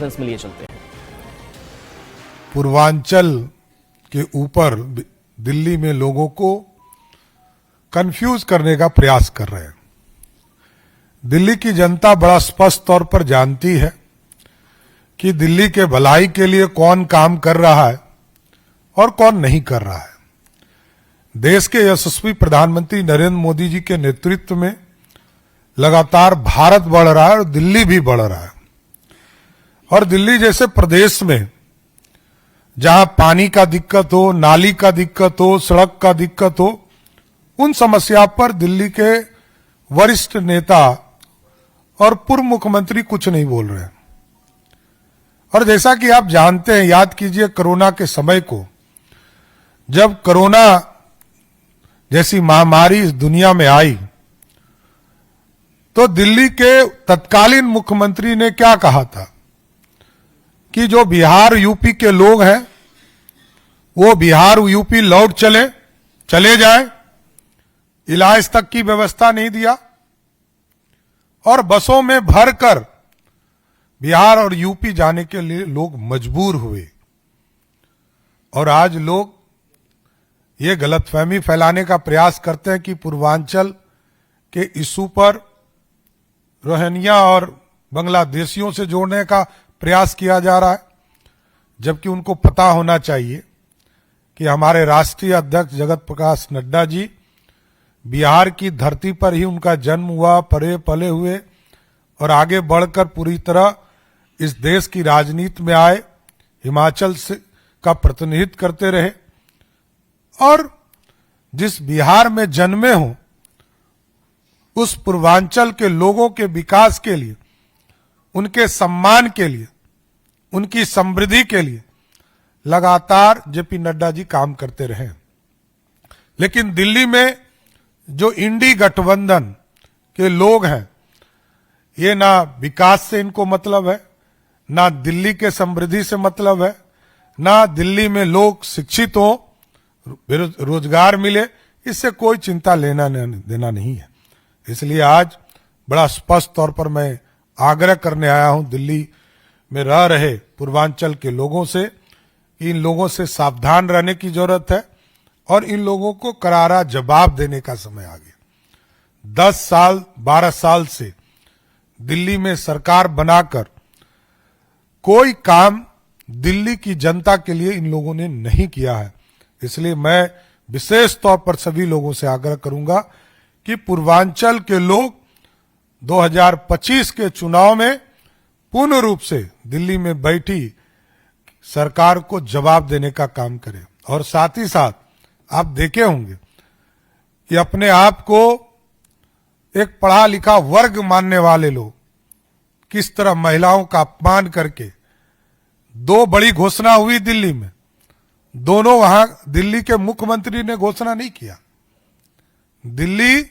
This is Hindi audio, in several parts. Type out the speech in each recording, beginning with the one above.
कॉन्फ्रेंस में लिए चलते हैं। पूर्वांचल के ऊपर दिल्ली में लोगों को कंफ्यूज करने का प्रयास कर रहे हैं। दिल्ली की जनता बड़ा स्पष्ट तौर पर जानती है कि दिल्ली के भलाई के लिए कौन काम कर रहा है और कौन नहीं कर रहा है। देश के यशस्वी प्रधानमंत्री नरेंद्र मोदी जी के नेतृत्व में लगातार भारत बढ़ रहा है और दिल्ली भी बढ़ रहा है। और दिल्ली जैसे प्रदेश में जहां पानी का दिक्कत हो, नाली का दिक्कत हो, सड़क का दिक्कत हो, उन समस्या पर दिल्ली के वरिष्ठ नेता और पूर्व मुख्यमंत्री कुछ नहीं बोल रहे हैं। और जैसा कि आप जानते हैं, याद कीजिए कोरोना के समय को, जब कोरोना जैसी महामारी इस दुनिया में आई तो दिल्ली के तत्कालीन मुख्यमंत्री ने क्या कहा था कि जो बिहार यूपी के लोग हैं वो बिहार यूपी लौट चले जाएं। इलाज तक की व्यवस्था नहीं दिया और बसों में भरकर बिहार और यूपी जाने के लिए लोग मजबूर हुए। और आज लोग ये गलतफहमी फैलाने का प्रयास करते हैं कि पूर्वांचल के इशू पर रोहिंग्या और बांग्लादेशियों से जोड़ने का प्रयास किया जा रहा है, जबकि उनको पता होना चाहिए कि हमारे राष्ट्रीय अध्यक्ष जगत प्रकाश नड्डा जी बिहार की धरती पर ही उनका जन्म हुआ, पले पले हुए और आगे बढ़कर पूरी तरह इस देश की राजनीति में आए, हिमाचल से का प्रतिनिधित्व करते रहे और जिस बिहार में जन्मे हों उस पूर्वांचल के लोगों के विकास के लिए, उनके सम्मान के लिए, उनकी समृद्धि के लिए लगातार जेपी नड्डा जी काम करते रहे। लेकिन दिल्ली में जो इंडी गठबंधन के लोग हैं, ये ना विकास से इनको मतलब है, ना दिल्ली के समृद्धि से मतलब है, ना दिल्ली में लोग शिक्षित हो, रोजगार मिले, इससे कोई चिंता लेना देना नहीं है। इसलिए आज बड़ा स्पष्ट तौर पर मैं आग्रह करने आया हूं दिल्ली में रह रहे पूर्वांचल के लोगों से, इन लोगों से सावधान रहने की जरूरत है और इन लोगों को करारा जवाब देने का समय आ गया। 10 साल 12 साल से दिल्ली में सरकार बनाकर कोई काम दिल्ली की जनता के लिए इन लोगों ने नहीं किया है। इसलिए मैं विशेष तौर पर सभी लोगों से आग्रह करूंगा कि पूर्वांचल के लोग 2025 के चुनाव में पूर्ण रूप से दिल्ली में बैठी सरकार को जवाब देने का काम करें। और साथ ही साथ आप देखे होंगे कि अपने आप को एक पढ़ा लिखा वर्ग मानने वाले लोग किस तरह महिलाओं का अपमान करके 2 बड़ी घोषणा हुई दिल्ली में, दोनों वहां दिल्ली के मुख्यमंत्री ने घोषणा नहीं किया, दिल्ली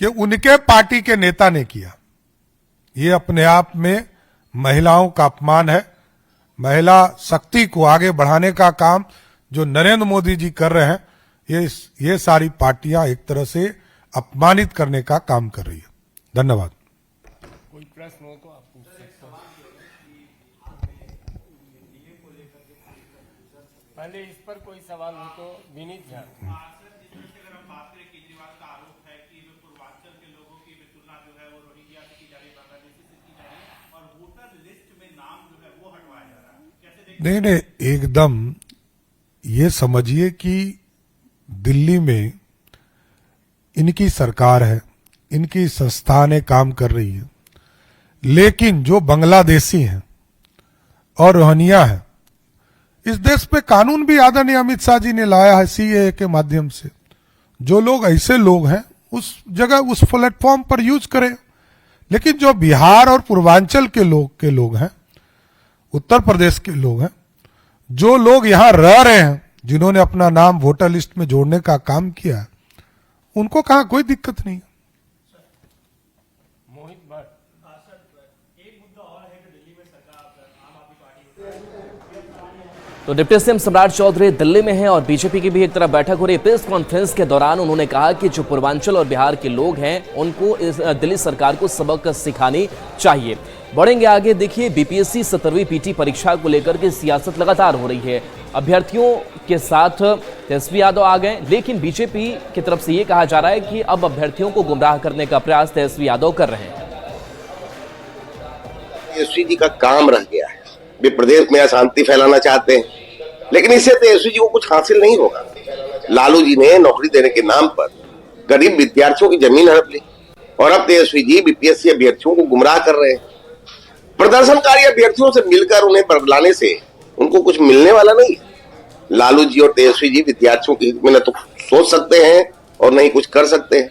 के उनके पार्टी के नेता ने किया। ये अपने आप में महिलाओं का अपमान है। महिला शक्ति को आगे बढ़ाने का काम जो नरेंद्र मोदी जी कर रहे हैं, ये सारी पार्टियां एक तरह से अपमानित करने का काम कर रही है। धन्यवाद। कोई प्रश्न हो तो आप पूछ सकते हो। पहले इस पर कोई सवाल हो तो विनीत झा। नहीं, एकदम ये समझिए कि दिल्ली में इनकी सरकार है, इनकी संस्थानें काम कर रही है, लेकिन जो बांग्लादेशी हैं और रोहिंग्या हैं, इस देश पे कानून भी आदरणीय अमित शाह जी ने लाया है सीएए के माध्यम से। जो लोग ऐसे लोग हैं उस जगह उस प्लेटफॉर्म पर यूज करें। लेकिन जो बिहार और पूर्वांचल के लोग हैं, उत्तर प्रदेश के लोग हैं, जो लोग यहां रह रहे हैं, जिन्होंने अपना नाम वोटर लिस्ट में जोड़ने का काम किया है, उनको कहां कोई दिक्कत नहीं है। मोहित भट्ट। एक मुद्दा और है कि दिल्ली में सरकार आम आदमी पार्टी तो डिप्टी सीएम सम्राट चौधरी दिल्ली में हैं और बीजेपी की भी एक तरह बैठक हो रही है। प्रेस कॉन्फ्रेंस के दौरान उन्होंने कहा कि जो पूर्वांचल और बिहार के लोग हैं उनको इस दिल्ली सरकार को सबक सिखानी चाहिए। बढ़ेंगे आगे। देखिए, बीपीएससी 17वीं पीटी परीक्षा को लेकर के सियासत लगातार हो रही है। अभ्यर्थियों के साथ तेजस्वी यादव आ गए, लेकिन बीजेपी की तरफ से ये कहा जा रहा है कि अब अभ्यर्थियों को गुमराह करने का प्रयास तेजस्वी यादव कर रहे हैं। तेजस्वी जी का काम रह गया है, वे प्रदेश में अशांति फैलाना चाहते हैं, लेकिन इससे तेजस्वी जी को कुछ हासिल नहीं होगा। लालू जी ने नौकरी देने के नाम पर गरीब विद्यार्थियों की जमीन हड़प ली और अब तेजस्वी जी बीपीएससी अभ्यर्थियों को गुमराह कर रहे हैं। प्रदर्शनकारी अभ्यर्थियों से मिलकर उन्हें बरगलाने से उनको कुछ मिलने वाला नहीं है। लालू जी और तेजस्वी जी विद्यार्थियों के हित में न तो सोच सकते हैं और न ही कुछ कर सकते हैं।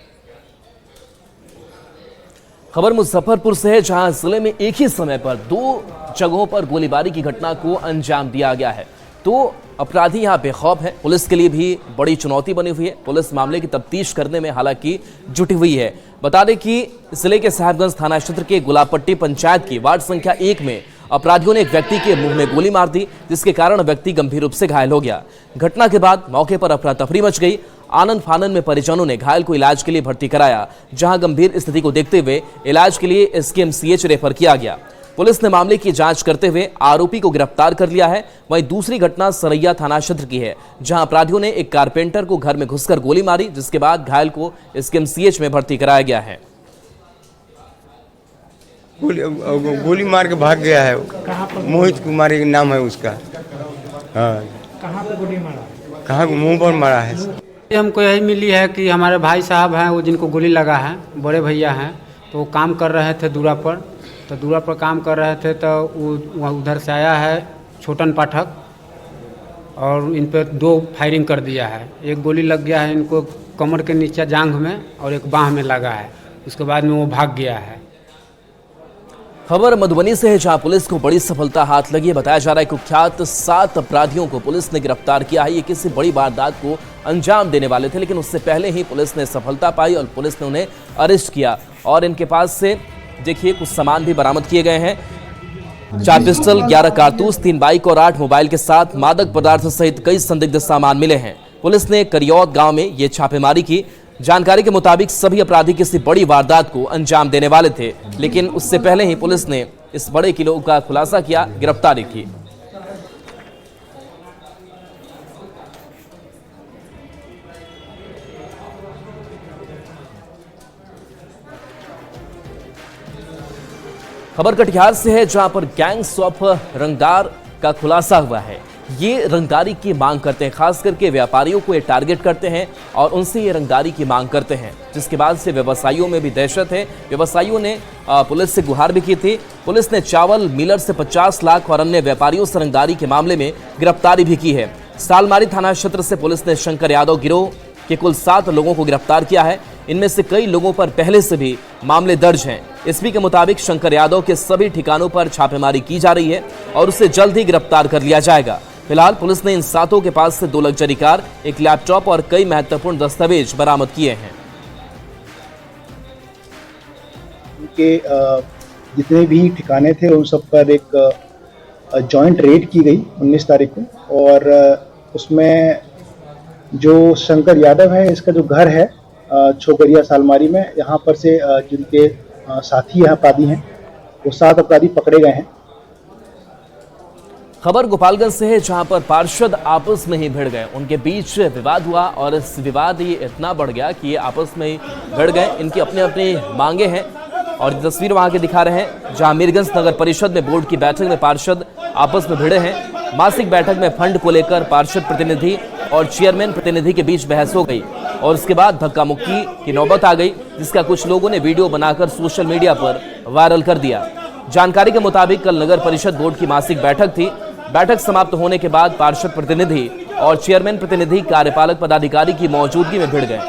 खबर मुजफ्फरपुर से है, जहां जिले में एक ही समय पर 2 जगहों पर गोलीबारी की घटना को अंजाम दिया गया है। तो अपराधी यहां बेखौफ है। पुलिस के लिए भी बड़ी चुनौती बनी हुई है। पुलिस मामले की तफ्तीश करने में हालांकि जुटी हुई है। बता दें कि जिले के साहेबगंज थाना क्षेत्र के गुलाबपट्टी पंचायत की वार्ड संख्या 1 में अपराधियों ने एक व्यक्ति के मुंह में गोली मार दी, जिसके कारण व्यक्ति गंभीर रूप से घायल हो गया। घटना के बाद मौके पर अफरा तफरी मच गई। आनन फानन में परिजनों ने घायल को इलाज के लिए भर्ती कराया, जहां गंभीर स्थिति को देखते हुए इलाज के लिए एसकेएमसीएच रेफर किया गया। पुलिस ने मामले की जांच करते हुए आरोपी को गिरफ्तार कर लिया है। वहीं दूसरी घटना सरैया थाना क्षेत्र की है, जहां अपराधियों ने एक कारपेंटर को घर में घुसकर गोली मारी, जिसके बाद घायल को एसकेएमसीएच में भर्ती कराया गया है। गोली मार के भाग गया है। मोहित कुमार एक नाम है उसका। हाँ, कहाँ पे गोली मारा? कहाँ मुंह पर मारा है। हमको यही मिली है कि हमारे भाई साहब हैं, वो जिनको गोली लगा है, बड़े भैया हैं, तो वो काम कर रहे थे दूरा पर। तो दूरा पर काम कर रहे थे तो वो उधर से आया है छोटन पाठक और इन पे 2 फायरिंग कर दिया है। एक गोली लग गया है इनको कमर के नीचे जांघ में और एक बाह में लगा है। उसके बाद में वो भाग गया है। खबर मधुबनी से है, जहां पुलिस को बड़ी सफलता हाथ लगी है। बताया जा रहा है कुख्यात 7 अपराधियों को पुलिस ने गिरफ्तार किया है। ये किसी बड़ी वारदात को अंजाम देने वाले थे, लेकिन उससे पहले ही पुलिस ने सफलता पाई और पुलिस ने उन्हें अरेस्ट किया। और इनके पास से देखिए कुछ सामान भी बरामद किए गए हैं। 4 पिस्टल, 11 कारतूस, 3 बाइक और 8 मोबाइल के साथ मादक पदार्थ सहित कई संदिग्ध सामान मिले हैं। पुलिस ने करियौत गांव में ये छापेमारी की। जानकारी के मुताबिक सभी अपराधी किसी बड़ी वारदात को अंजाम देने वाले थे, लेकिन उससे पहले ही पुलिस ने इस बड़े गिरोह का खुलासा किया, गिरफ्तारी की। खबर कटिहार से है, जहां पर गैंग्स ऑफ रंगदार का खुलासा हुआ है। ये रंगदारी की मांग करते हैं, खास करके व्यापारियों को ये टारगेट करते हैं और उनसे ये रंगदारी की मांग करते हैं, जिसके बाद से व्यवसायियों में भी दहशत है। व्यवसायियों ने पुलिस से गुहार भी की थी। पुलिस ने चावल मिलर से 50 लाख और अन्य व्यापारियों से रंगदारी के मामले में गिरफ्तारी भी की है। सालमारी थाना क्षेत्र से पुलिस ने शंकर यादव गिरोह के कुल 7 लोगों को गिरफ्तार किया है। इनमें से कई लोगों पर पहले से भी मामले दर्ज हैं। एसपी के मुताबिक शंकर यादव के सभी ठिकानों पर छापेमारी की जा रही है और उसे जल्द ही गिरफ्तार कर लिया जाएगा। फिलहाल पुलिस ने इन 7 के पास से 2 लग्जरी कार, एक लैपटॉप और कई महत्वपूर्ण दस्तावेज बरामद किए हैं। उनके जितने भी ठिकाने थे उन सब पर एक जॉइंट रेड की गई 19 तारीख को और उसमें जो शंकर यादव है, इसका जो घर है छोकरिया सालमारी में, यहाँ पर से जिनके साथी अपराधी हैं वो 7 अपराधी पकड़े गए हैं। खबर गोपालगंज से है, जहां पर पार्षद आपस में ही भिड़ गए। उनके बीच विवाद हुआ और इस विवाद ये इतना बढ़ गया कि ये आपस में ही भिड़ गए। इनकी अपनी अपनी मांगे हैं और तस्वीर वहां के दिखा रहे हैं, जहां मीरगंज नगर परिषद में बोर्ड की बैठक में पार्षद आपस में भिड़े हैं। मासिक बैठक में फंड को लेकर पार्षद प्रतिनिधि और चेयरमैन प्रतिनिधि के बीच बहस हो गई और उसके बाद धक्का मुक्की की नौबत आ गई, जिसका कुछ लोगों ने वीडियो बनाकर सोशल मीडिया पर वायरल कर दिया। जानकारी के मुताबिक कल नगर परिषद बोर्ड की मासिक बैठक थी। बैठक समाप्त होने के बाद पार्षद प्रतिनिधि और चेयरमैन प्रतिनिधि कार्यपालक पदाधिकारी की मौजूदगी में भिड़ गए।